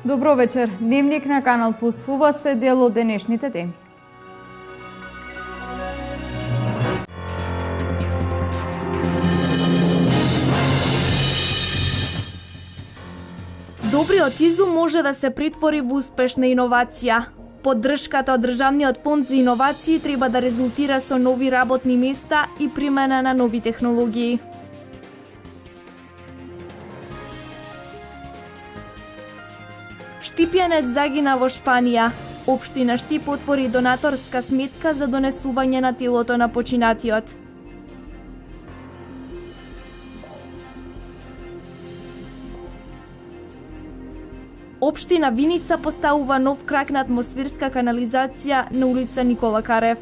Добро вечер. Дневник на Канал Плюс. Ова се дел од денешните теми. Добриот изум може да се претвори во успешна иновација. Поддршката од Државниот фонд за иновации треба да резултира со нови работни места и примена на нови технологии. Штипјанец загина во Шпанија. Општина Штип отвори донаторска сметка за донесување на телото на починатиот. Општина Виница поставува нов крак на атмосферска канализација на улица Никола Карев.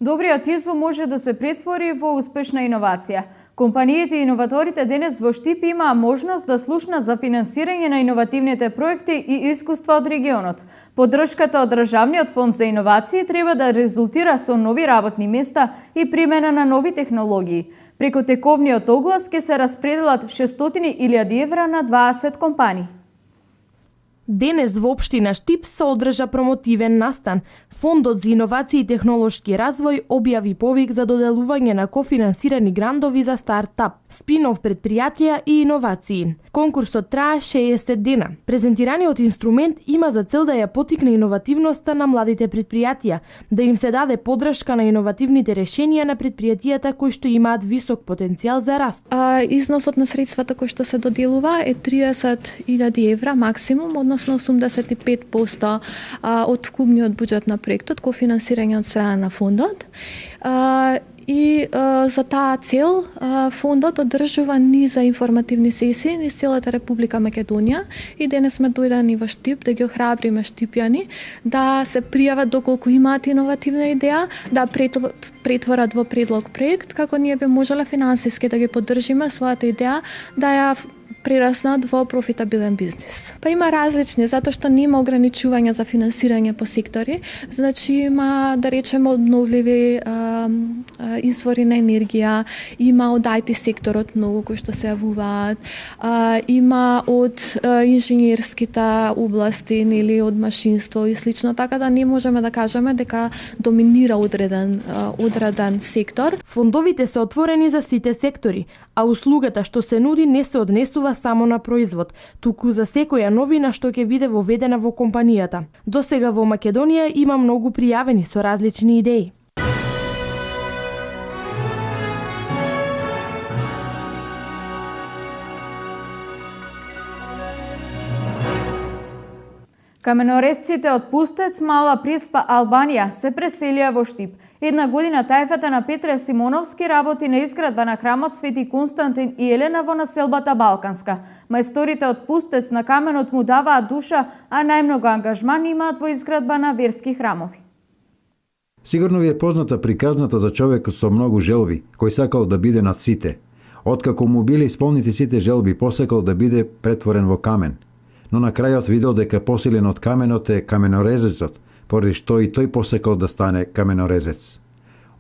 Добриот изум може да се претвори во успешна иновација. Компаниите и иноваторите денес во Штип имаа можност да слушнат за финансирање на иновативните проекти и искуства од регионот. Поддршката од Државниот фонд за иновации треба да резултира со нови работни места и примена на нови технологии. Преку тековниот оглас ќе се распределат 600.000 евра на 20 компании. Денес во општина Штип се одржа промотивен настан. Фондот за иновации и технолошки развој објави повик за доделување на кофинансирани грандови за стартап, спин-оф предпријатија и иновации. Конкурсот трае 60 дена. Презентираниот инструмент има за цел да ја поттикне иновативноста на младите предпријатија, да им се даде поддршка на иновативните решенија на предпријатијата кои што имаат висок потенцијал за раст. Износот на средствата кои што се доделува е 30.000 евра максимум, односно 85% од вкупниот буџет на проектот, кофинансирање од страна на фондот. И за таа цел фондот одржува низа информативни сесии низ целата Република Македонија и денес сме дојдени во Штип да ги охрабриме штипјани да се пријават доколку имаат иновативна идеја, да претворат во предлог проект, како ние би можеле финансиски да ги поддржиме својата идеја да ја прераснат во профитабилен бизнис. Па има различни, затоа што нема ограничување за финансирање по сектори, значи има, да речеме, обновливи извори на енергија, има од IT секторот многу кои што се јавуваат, има од инженерските области или од машинство и слично, така да не можеме да кажеме дека доминира одреден сектор. Фондовите се отворени за сите сектори, а услугата што се нуди не се однесува само на производ, туку за секоја новина што ќе биде воведена во компанијата. Досега во Македонија има многу пријавени со различни идеи. Каменорезците од Пустец, Мала Преспа, Албанија се преселија во Штип. Една година тајфата на Петре Симоновски работи на изградба на храмот Свети Константин и Елена во населбата Балканска. Мајсторите од Пустец на каменот му даваат душа, а најмногу ангажман имаат во изградба на верски храмови. Сигурно ви е позната приказната за човекот со многу желби, кој сакал да биде над сите. Откако му биле исполнити сите желби, посакал да биде претворен во камен. Но на крајот видел дека посилен од каменот е каменорезецот, поради што и тој посекал да стане каменорезец.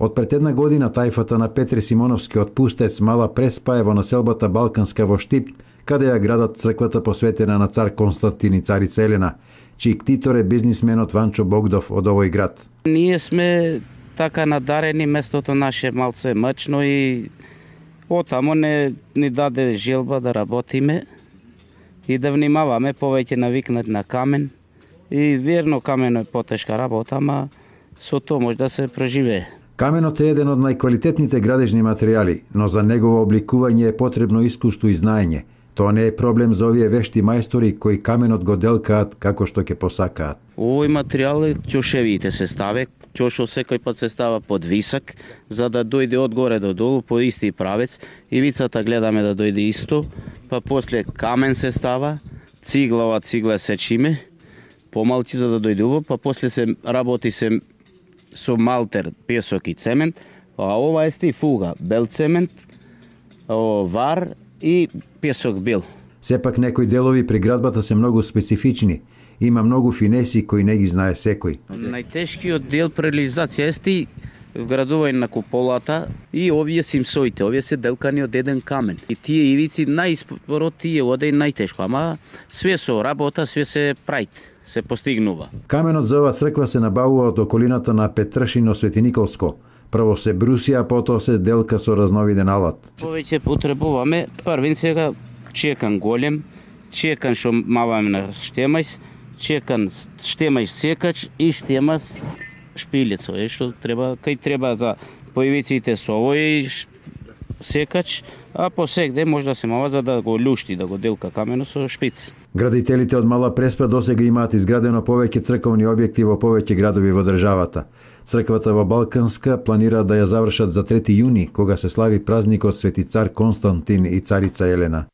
Од пред една година тајфата на Петре Симоновски од Пустец, Мала Преспа е во населбата Балканска во Штип, каде ја градат црквата посветена на цар Константин и царица Елена, чиј ктитор е бизнисменот Ванчо Богдов од овој град. Ние сме така надарени, местото наше малце мъчно и отамо не ни даде желба да работиме и да внимаваме, повеќе навикнат на камен. И верно, камено е потешка работа, ама со тоа може да се преживее. Каменот е еден од најквалитетните градежни материјали, но за негово обликување е потребно искуство и знаење. Тоа не е проблем за овие вешти мајстори кои каменот го делкаат како што ќе посакаат. Овој материјал ќошевите се ставе, ќошо секој пат се става под висок, за да дојде од горе до долу по исти правец. Ивицата гледаме да дојде исто, па после камен се става, цигла се чиме, помалчи за да дојде убаво, па после се работи се со малтер, песок и цемент, а ова е стифуга, бел цемент, вар и песок бел. Сепак некои делови при градбата се многу специфични. Има многу финеси кои не ги знае секој. Најтешкиот дел при реализација е вградување на куполата и овие симсоите, овие се делкани од еден камен. И тие ивици наиспорот тие оде најтешко, ама све со работа, све се прајт, се постигнува. Каменот за ова црква се набавува од околината на Петршино Свети Николско. Прво се бруси, а потоа се делка со разновиден алат. Повеќе потребуваме првин сега чекан голем, чекан што маваме на штемајс, чекан штемајс секач и штемајс шпилец, што треба, кај треба за поивиците со овој секач, а по сегде може да се мава за да го лушти, да го делка камено со шпиц. Градителите од Мала Преспа досега имаат изградено повеќе црковни објекти во повеќе градови во државата. Црквата во Балканска планира да ја завршат за 3 јуни, кога се слави празникот Свети цар Константин и царица Елена.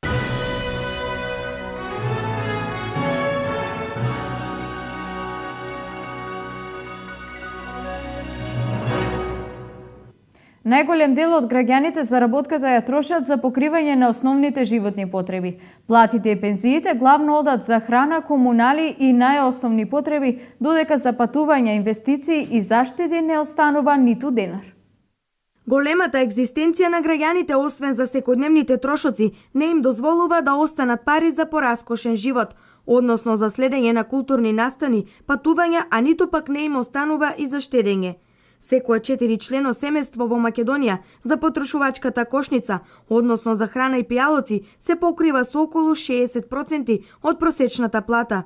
Најголем дел од граѓаните заработката ја трошат за покривање на основните животни потреби. Платите и пензиите главно одат за храна, комунали и најосновни потреби, додека за патување, инвестиции и заштеди не останува ниту денар. Големата екзистенција на граѓаните, освен за секојдневните трошоци, не им дозволува да останат пари за пораскошен живот, односно за следење на културни настани, патувања, а ниту пак не им останува и за штедење. Секое 4-члено семејство во Македонија за потрошувачката кошница, односно за храна и пијалоци, се покрива со околу 60% од просечната плата.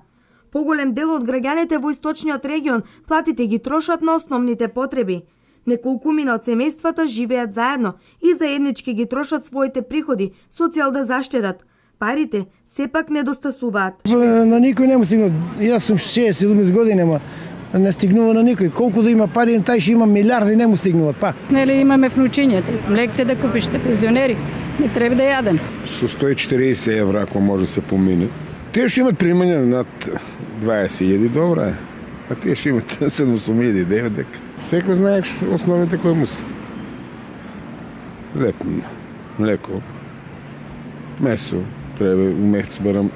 Поголем дел од граѓаните во источниот регион платите ги трошат на основните потреби. Неколкумина од семејствата живеат заедно и заеднички ги трошат своите приходи со цел да заштедат. Парите сепак недостасуваат. На никој не му стигнува. Јас сум 67 години, ама не стигнува на никој. Колку да има пари, тај ще има милиарди, не му стигнуваат, па. Нели имаме внучињата, лекце да купиште, пензионери, не треба да јадем. Со 140 евра, ако може да се помине. Тие ще имат примања над 20.000, добра е. А тие ще имат 7.000, 9 дека. Секој знае основните кои му се. Лепно, млеко, месо, треба месец барам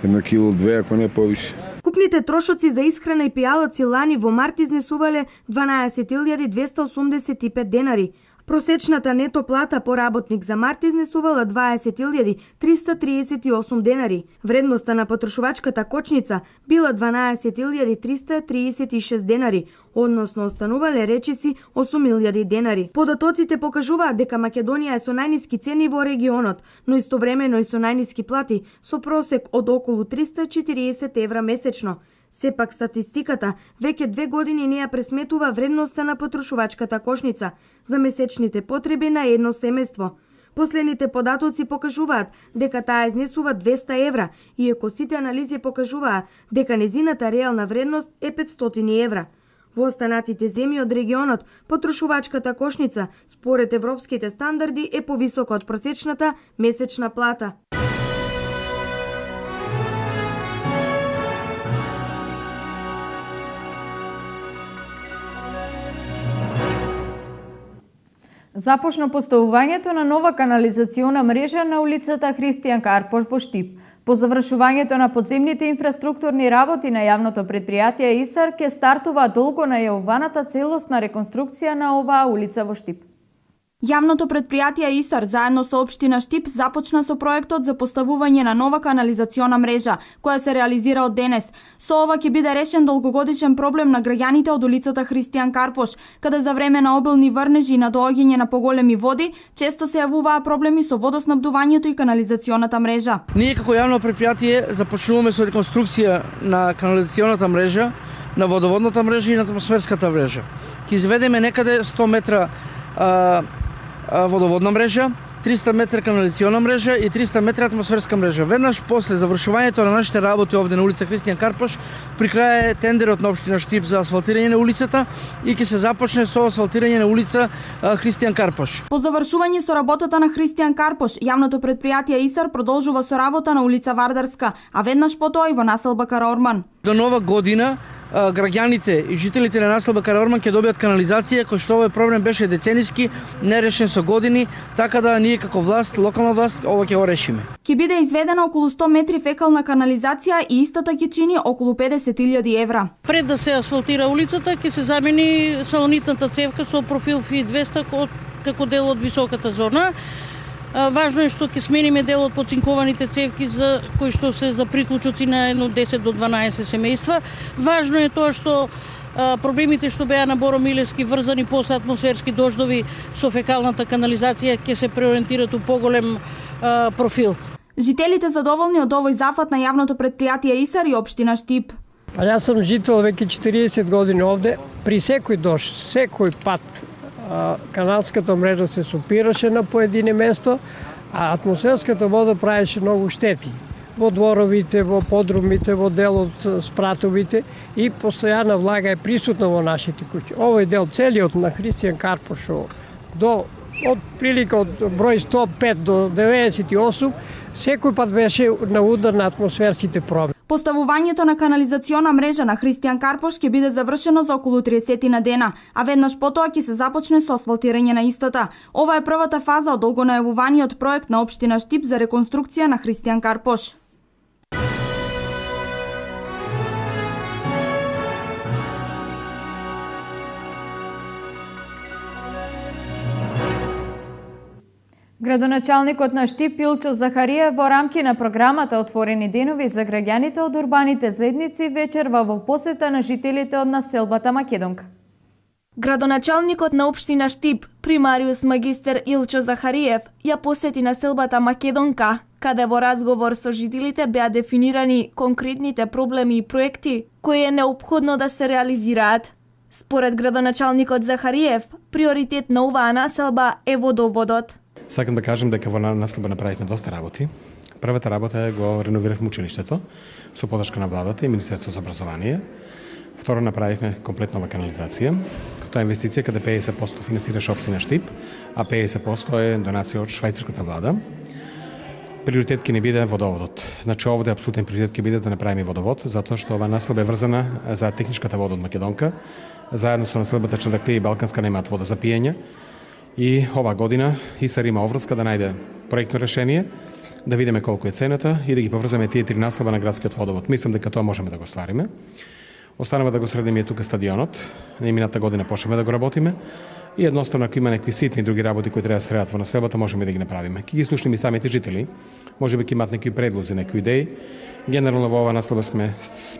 1 кило, 2, ако не повише. Купните трошоци за исхрана и пијалоци лани во март изнесувале 12.285 денари. Просечната нето плата по работник за март изнесувала 20.338 денари. Вредноста на потрошувачката кочница била 12.336 денари, односно останувале речиси 8.000 денари. Податоците покажуваат дека Македонија е со најниски цени во регионот, но истовремено и со најниски плати, со просек од околу 340 евра месечно. Сепак статистиката веќе 2 години не ја пресметува вредноста на потрошувачката кошница за месечните потреби на едно семејство. Последните податоци покажуваат дека таа изнесува 200 евра, иако сите анализи покажуваат дека незината реална вредност е 500 евра. Во останатите земји од регионот, потрошувачката кошница, според европските стандарди, е повисока од просечната месечна плата. Започна поставувањето на нова канализациона мрежа на улицата Христијан Карпош во Штип. По завршувањето на подземните инфраструктурни работи на јавното предпријатие ИСАР ќе стартува долго најавуваната целосна реконструкција на оваа улица во Штип. Јавното предпријатие ИСАР заедно со општина Штип започна со проектот за поставување на нова канализациона мрежа, која се реализира од денес. Со ова ќе биде решен долгогодишен проблем на граѓаните од улицата Христијан Карпош, каде за време на обилни врнежи и на доаѓање на поголеми води, често се јавуваа проблеми со водоснабдувањето и канализационата мрежа. Ние како јавно предпријатие започнуваме со реконструкција на канализационата мрежа, на водоводната мрежа и на атмосферската мрежа. Ќе изведеме некаде 100 метра водоводна мрежа, 300 метра канализациона мрежа и 300 метра атмосферска мрежа. Веднаш после завршувањето на нашите работи овде на улица Христијан Карпош, при крај е тендерот на општина Штип за асфалтирање на улицата и ќе се започне со асфалтирање на улица Христијан Карпош. По завршување со работата на Христијан Карпош, јавното предпријатие ИСАР продолжува со работа на улица Вардарска, а веднаш потоа и во населба Караорман. До нова година граѓаните и жителите на населба Караорман ќе добијат канализација, кој што овој проблем беше децениски, нерешен со години, така да ние како власт, локална власт, ова ќе го решиме. Ќе биде изведена околу 100 метри фекална канализација и истата ќе чини околу 50.000 евра. Пред да се асфалтира улицата, ќе се замени салонитната цевка со профил FI200 како дел од високата зона. Важно е што ќе смениме дел од поцинкованите цевки за кои што се за приклучоци на едно 10 до 12 семејства. Важно е тоа што проблемите што беа на Боро Милевски врзани после атмосферски дождови со фекалната канализација ќе се преориентират у поголем профил. Жителите задоволни од овој зафат на јавното предпријатие ИСАР и општина Штип. Јас сум жител веќе 40 години овде. При секој дожд, секој пат каналската мрежа се супираше на поедине место, а атмосферската вода правеше многу штети во дворовите, во подрумите, во дел од спратовите и постојана влага е присутна во нашите куќи. Овој дел целиот на Христијан Карпош до од прилика од број 105 до 98 секој пат беше на удар на атмосферските промени. Поставувањето на канализациона мрежа на Христијан Карпош ќе биде завршено за околу 30 на дена, а веднаш потоа ќе се започне со асфалтирање на истата. Ова е првата фаза од долго најавуваниот проект на општина Штип за реконструкција на Христијан Карпош. Градоначалникот на Штип Илчо Захариев во рамки на програмата Отворени денови за граѓаните од урбаните заедници вечерва во посета на жителите од населбата Македонка. Градоначалникот на општина Штип, примариус магистер Илчо Захариев, ја посети населбата Македонка, каде во разговор со жителите беа дефинирани конкретните проблеми и проекти кои е неопходно да се реализираат. Според градоначалникот Захариев, приоритет на оваа населба е водоводот. Сакам да кажам дека во населба направивме доста работи. Првата работа е го реновиравме училиштето со подршка на владата и Министерството за образование. Второ, направивме комплетна нова канализација. Тоа е инвестиција каде 50% финансираше општина Штип, а 50% е донација од швајцарската влада. Приоритет ќе не биде водоводот. Значи овде апсолутен приоритет ќе биде да направиме водовод, затоа што оваа населба е врзана за техничката вода од Македонка. Заедно со населбата Чандаклија и Балканска немаат вода за пиење. И оваа година ИСАР има обврска да најде проектно решение, да видиме колку е цената и да ги поврзаме тие три населба на градскиот водовод. Мислам дека тоа можеме да го оствариме. Останува да го средиме и тука стадионот. Мината година почнеме да го работиме и едноставно ако има некои ситни други работи кои треба да се средат во населбата, можеме да ги направиме. Ќе ги слушнеме и самите жители. Можеби ќе имаат некои предлози, некои идеи. Генерално во оваа населба сме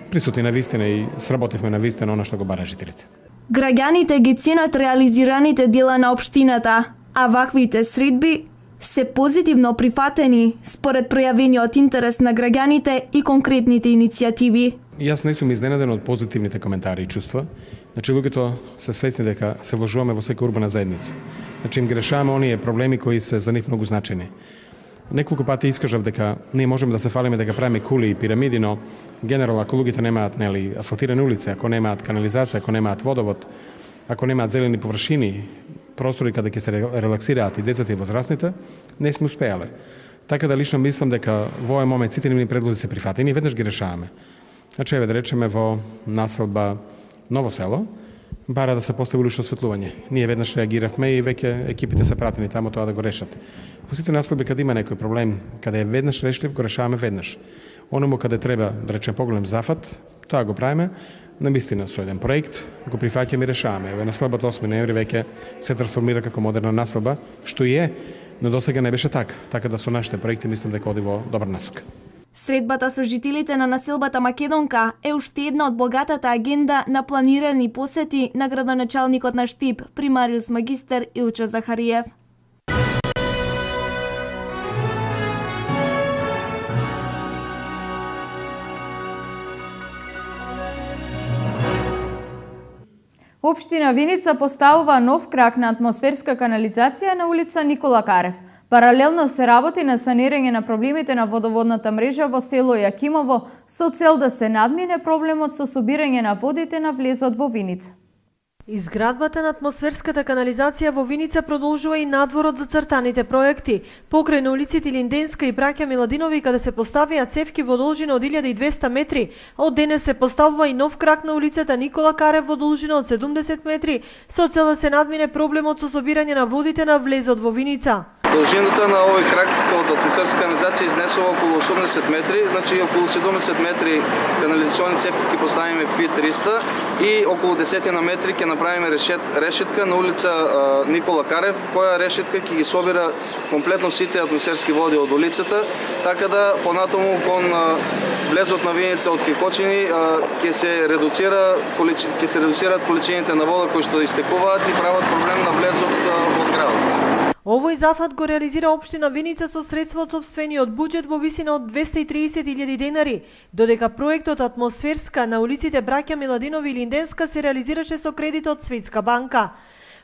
присутни на вистина и сработивме на вистина она што го бара жителите. Граѓаните ги ценат реализираните дела на општината, а ваквите средби се позитивно прифатени според пројавениот интерес на граѓаните и конкретните иницијативи. Јас не сум изненаден од позитивните коментари и чувства. Значи, луѓето се свесни дека се вложуваме во секоја урбана заедница. Значи, им ги решаваме оние проблеми кои се за нив многу значени. Неколку пати искажав дека ние можеме да се фалиме дека правиме кули и пирамиди, но генерално ако луѓето немаат асфалтирани улици, ако немаат канализација, ако немаат водовод, ако немаат зелени површини, простори каде ќе се релаксираат и децата и возрастните, не сме успеале. Така да лично мислам дека во овој момент сите нивни предлози се прифатени и веднаш ги решаваме. Значи, еве да речеме во населба Ново село, бара да се постави улично осветлување. Ние веднаш реагиравме и веќе екипите се пратени тамо тоа да го решат. Во сите населби каде има некој проблем, каде е веднаш решлив, го решаваме веднаш. Оному каде треба да речем поголем зафат, тоа го правиме на вистина со еден проект, го прифаќаме и решаваме. Еве населбата 8 ноември веќе се трансформира како модерна населба, што и е, но досега не беше така. Така да со нашите проекти мислам дека оди во добра насока. Средбата со жителите на населбата Македонка е уште една од богатата агенда на планирани посети на градоначалникот на Штип, примариус магистер Илчо Захариев. Општина Виница поставува нов крак на атмосферска канализација на улица Никола Карев. Паралелно се работи на санирање на проблемите на водоводната мрежа во село Јакимово со цел да се надмине проблемот со собирање на водите на влезот во Виница. Изградбата на атмосферската канализација во Виница продолжува и надвор од зацртаните проекти. Покрај на улиците Линденска и Браќа Миладинови, каде се поставија цевки во должина од 1200 метри, а од денес се поставува и нов крак на улицата Никола Карев во должина од 70 метри, со цел да се надмине проблемот со собирање на водите на влезот во Виница. Должината на овој крак од атмосферска канализација изнесува околу 80 метри, значи околу 70 метри канализационни цевки ќе поставиме FI-300 и околу 10 на метри ќе направиме решетка на улица Никола Карев, која решетка ќе ги собира комплетно сите атмосферски води од улицата, така да понатаму кон влезот на Виница од Кекочини ќе се редуцираат количините на вода кои што истекуваат и прават проблем на влезот од градот. Овој зафат го реализира општина Виница со средства од сопствениот буџет во висина од 230.000 денари, додека проектот атмосферска на улиците Браќа Миладинови и Линденска се реализираше со кредит од Светска банка.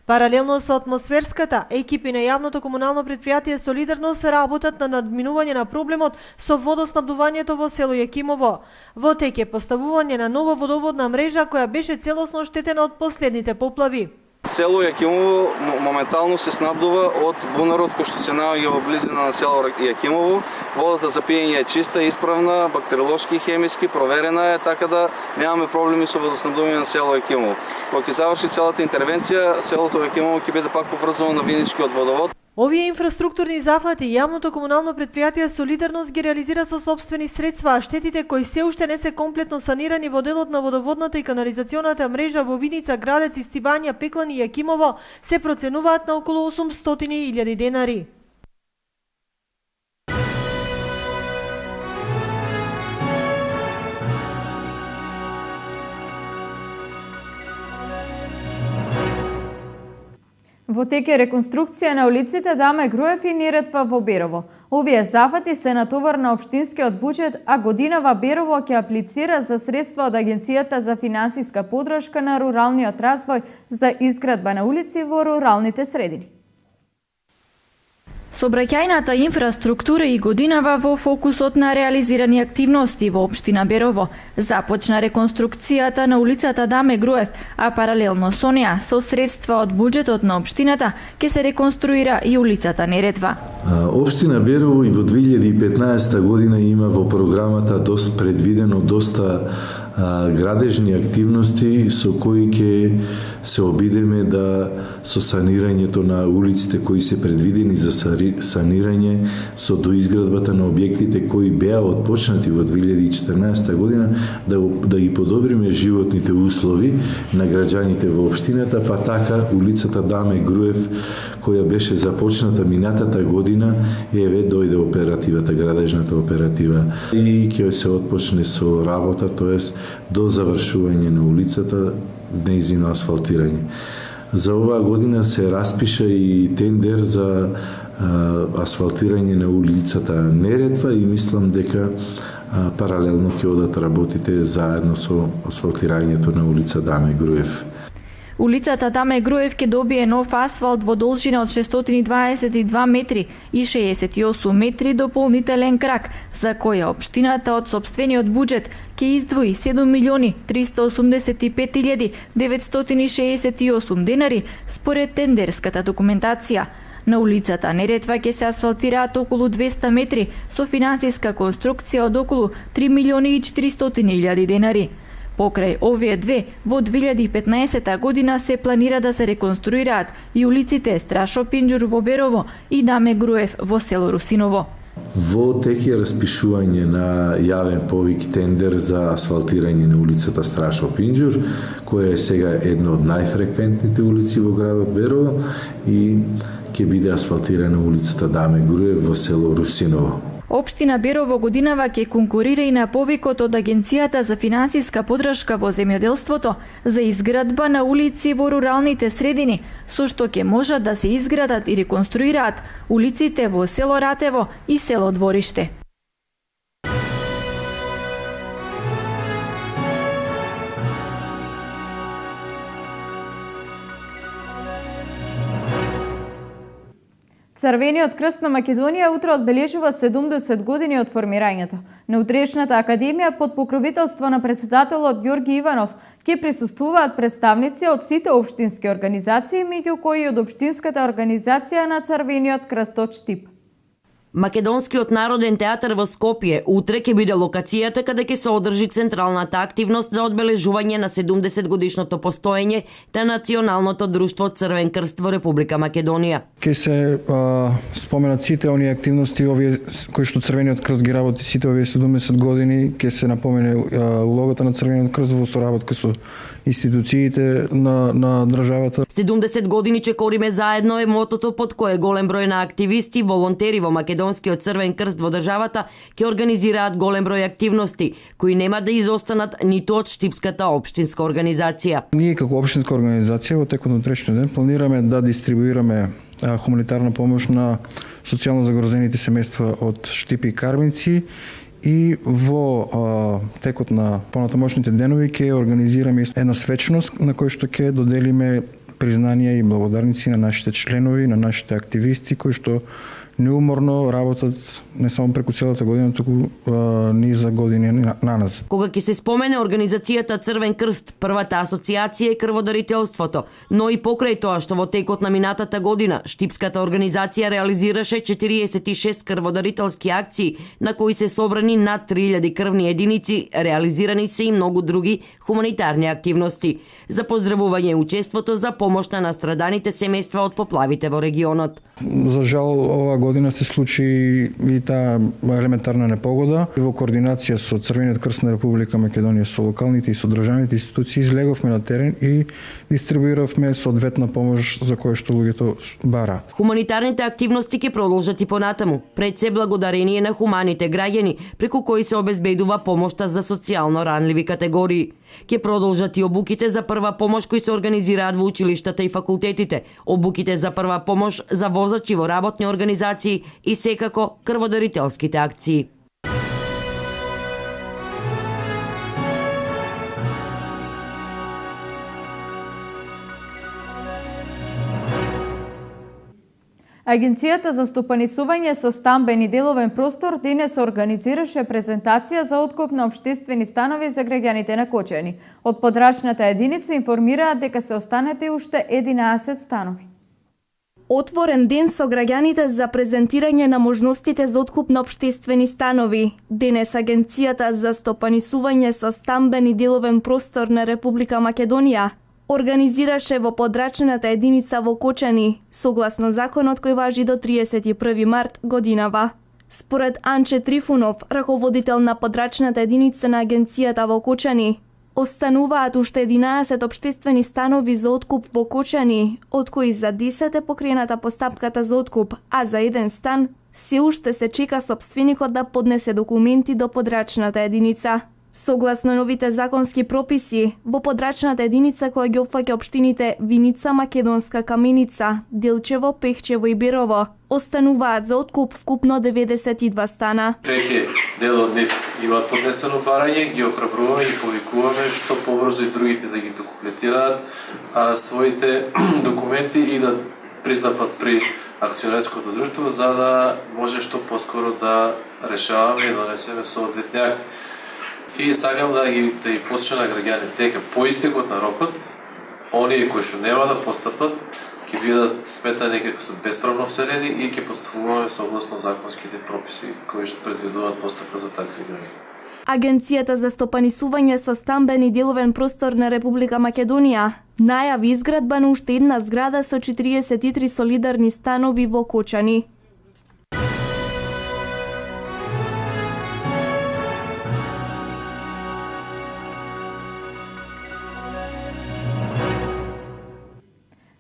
Паралелно со атмосферската, екипи на јавното комунално претпријатие Солидарност работат на надминување на проблемот со водоснабдувањето во село Јакимово. Во тек е поставување на нова водоводна мрежа која беше целосно оштетена од последните поплави. Село Јакимово моментално се снабдува од бунарот кој што се наоѓа во близина на село Јакимово. Водата за пиење е чиста, исправна, бактериолошки и хемиски, проверена е, така да немаме проблеми со водоснабдување на село Јакимово. Кога ќе заврши целата интервенција, селото Јакимово ќе биде пак поврзано на Виничкиот водовод. Овие инфраструктурни зафати јавното комунално претпријатие Солидарност ги реализира со сопствени средства, а штетите кои се уште не се комплетно санирани во делот на водоводната и канализационата мрежа во Виница, Градец, Истибања, Пеклани и Јакимово се проценуваат на околу 800.000 денари. Во тек е реконструкција на улиците Даме Груев и Неретва во Берово. Овие зафати се натовар на општинскиот буџет, а годинава Берово ќе аплицира за средства од Агенцијата за финансиска поддршка на руралниот развој за изградба на улици во руралните средини. Сообраќајната инфраструктура и годинава во фокусот на реализирани активности во општина Берово. Започна реконструкцијата на улицата Даме Груев, а паралелно со неа, со средства од буџетот на општината, ќе се реконструира и улицата Неретва. Општина Берово и во 2015 година има во програмата предвидено доста градежни активности со кои ќе се обидеме да со санирањето на улиците кои се предвидени за санирање, со доизградбата на објектите кои беа отпочнати во 2014 година, да ги подобриме животните услови на граѓаните во општината, па така улицата Даме Груев, која беше започната минатата година, еве дојде оперативата, градежната оператива и ќе се отпочне со работа, тоест до завршување на улицата, нејзино асфалтирање. За оваа година се распиша и тендер за асфалтирање на улицата Неретва и мислам дека паралелно ќе одат работите заедно со асфалтирањето на улица Даме Груев. Улицата Даме Груев ќе добие нов асфалт во должина од 622 метри и 68 метри дополнителен крак, за која општината од сопствениот буџет ќе издвои 7.385.968 денари според тендерската документација. На улицата Неретва ќе се асфалтираат околу 200 метри со финансиска конструкција од околу 3.400.000 денари. Покрај овие две, во 2015 година се планира да се реконструираат и улиците Страшо Пинџур во Берово и Даме Груев во село Русиново. Во тек е распишување на јавен повик тендер за асфалтирање на улицата Страшо Пинџур, која е сега една од најфреквентните улици во градот Берово и ќе биде асфалтирана улицата Даме Груев во село Русиново. Општина Берово годинава ќе конкурира и на повикот од Агенцијата за финансиска поддршка во земјоделството за изградба на улици во руралните средини, со што ќе можат да се изградат и реконструираат улиците во село Ратево и село Двориште. Црвениот крст на Македонија утре одбележува 70 години од формирањето. На утрешната академија под покровителство на председателот Ѓорги Иванов ќе присуствуваат представници од сите општински организации, меѓу кои и од општинската организација на Црвениот крст од Штип. Македонскиот народен театар во Скопје утре ќе биде локацијата каде ќе се одржи централната активност за одбележување на 70 годишното постоење на Националното друштво Црвен крст во Република Македонија. Ке се споменат сите оние активности овие кои што Црвениот крст ги работи сите овие 70 години, ке се напомене улогата на Црвениот крст во соработка со институциите на државата. 70 години чекориме заедно е мотото под кое голем број на активисти, волонтери во Македонскиот Црвен крст во државата ќе организираат голем број активности кои нема да изостанат ниту од Штипската општинска организација. Ние како општинска организација во текот на утрешниот ден планираме да дистрибуираме хуманитарна помош на социјално загрозените семејства од Штип и Карминци и во текот на понатамошните денови ќе организираме една свечност на која што ќе доделиме признанија и благодарници на нашите членови, на нашите активисти кои што неуморно работат не само преку целата година, туку низа години наназад. Кога ќе се спомене организацијата Црвен крст, првата асоциација е крводарителството, но и покрај тоа што во текот на минатата година Штипската организација реализираше 46 крводарителски акции на кои се собрани над 3000 крвни единици, реализирани се и многу други хуманитарни активности за поздравување и учеството за помош на настраданите семејства од поплавите во регионот. За жал, ова година се случи и таа елементарна непогода. Во координација со Црвениот крст на Република Македонија, со локалните и со државните институции, излеговме на терен и дистрибуиравме соодветна помош за која што луѓето бараат. Хуманитарните активности ќе продолжат и понатаму, пред се благодарение на хуманите граѓани, преку кои се обезбедува помошта за социјално ранливи категории. Ќе продолжат и обуките за прва помош кои се организираат во училиштата и факултетите, обуките за прва помош за возачи во работни организации и секако крводарителските акции. Агенцијата за стопанисување со стамбен и деловен простор денес организираше презентација за откуп на општествени станови за граѓаните на Кочани. Од подрачната единица информираат дека се останати уште 11 станови. Отворен ден со граѓаните за презентирање на можностите за откуп на општествени станови. Денес Агенцијата за стопанисување со стамбен и деловен простор на Република Македонија организираше во подрачната единица во Кочани, согласно законот кој важи до 31 март годинава. Според Анче Трифунов, раководител на подрачната единица на Агенцијата во Кочани, остануваат уште 11 општествени станови за откуп во Кочани, од кои за 10 е покрената постапката за откуп, а за еден стан се уште се чека сопственикот да поднесе документи до подрачната единица. Согласно новите законски прописи, во подрачната единица која ги опфаќа општините Виница, Македонска Каменица, Делчево, Пехчево и Берово, остануваат за откуп вкупно 92 стана. Веќе дел од нив имаат поднесено барање, ги охрабруваме и повикуваме што побрзо и другите да ги документираат своите документи и да пристапат при акционерското друштво за да може што поскоро да решаваме и донесеме соодветни акти. И сакам да ги посочам на граѓаните дека по истекот на рокот, оние кои што нема да постапат, ќе бидат сметани како се бесправно вселени и ќе постапуваме согласно законските прописи кои што предвидуваат постапка за такви граѓани. Агенцијата за стопанисување со стамбен и деловен простор на Република Македонија најави изградба на уште една зграда со 43 солидарни станови во Кочани.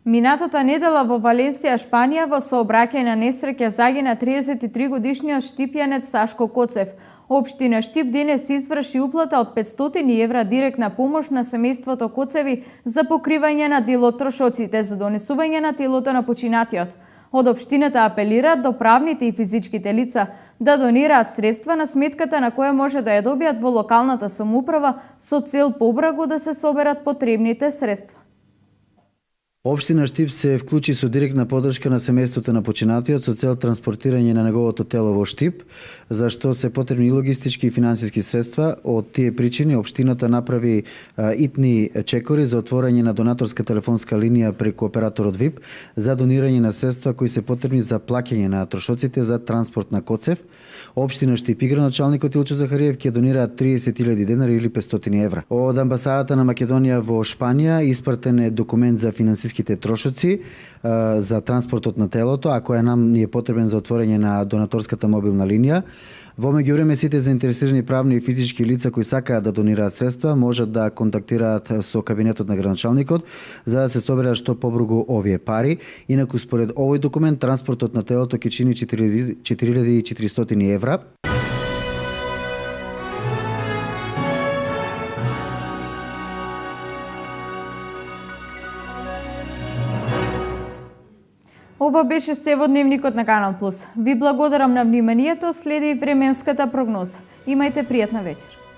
Минатата недела во Валенсија, Шпанија, во сообраќајна несреќа загина 33-годишниот штипјанец Сашко Коцев. Општина Штип денес изврши уплата од 500 евра директна помош на семејството Коцеви за покривање на дел од трошоците за донесување на телото на починатиот. Од општината апелираат до правните и физичките лица да донираат средства на сметката на која може да ја добијат во локалната самоуправа со цел побрагу да се соберат потребните средства. Општина Штип се вклучи со директна подршка на семејството на починатиот со цел транспортирање на неговото тело во Штип, за што се потребни и логистички и финансиски средства. Од тие причини општината направи итни чекори за отворање на донаторска телефонска линија преку операторот ВИП за донирање на средства кои се потребни за плаќање на трошоците за транспорт на Коцев. Општина Штип и градоначалникот Илчо Захариев ќе донираат 30.000 денари или 500 евра. Од амбасадата на Македонија во Шпанија испратен е документ за финансиските трошоци за транспортот на телото, ако нам ни е потребен за отворање на донаторската мобилна линија. Во меѓувреме сите заинтересирани правни и физички лица кои сакаат да донираат средства можат да контактираат со кабинетот на градоначалникот за да се соберат што побргу овие пари. Инаку според овој документ транспортот на телото ќе чини 4.400 евра. Ова беше се во дневникот на Канал Плюс. Ви благодарам на вниманието, следи временската прогноза. Имајте пријатна вечер.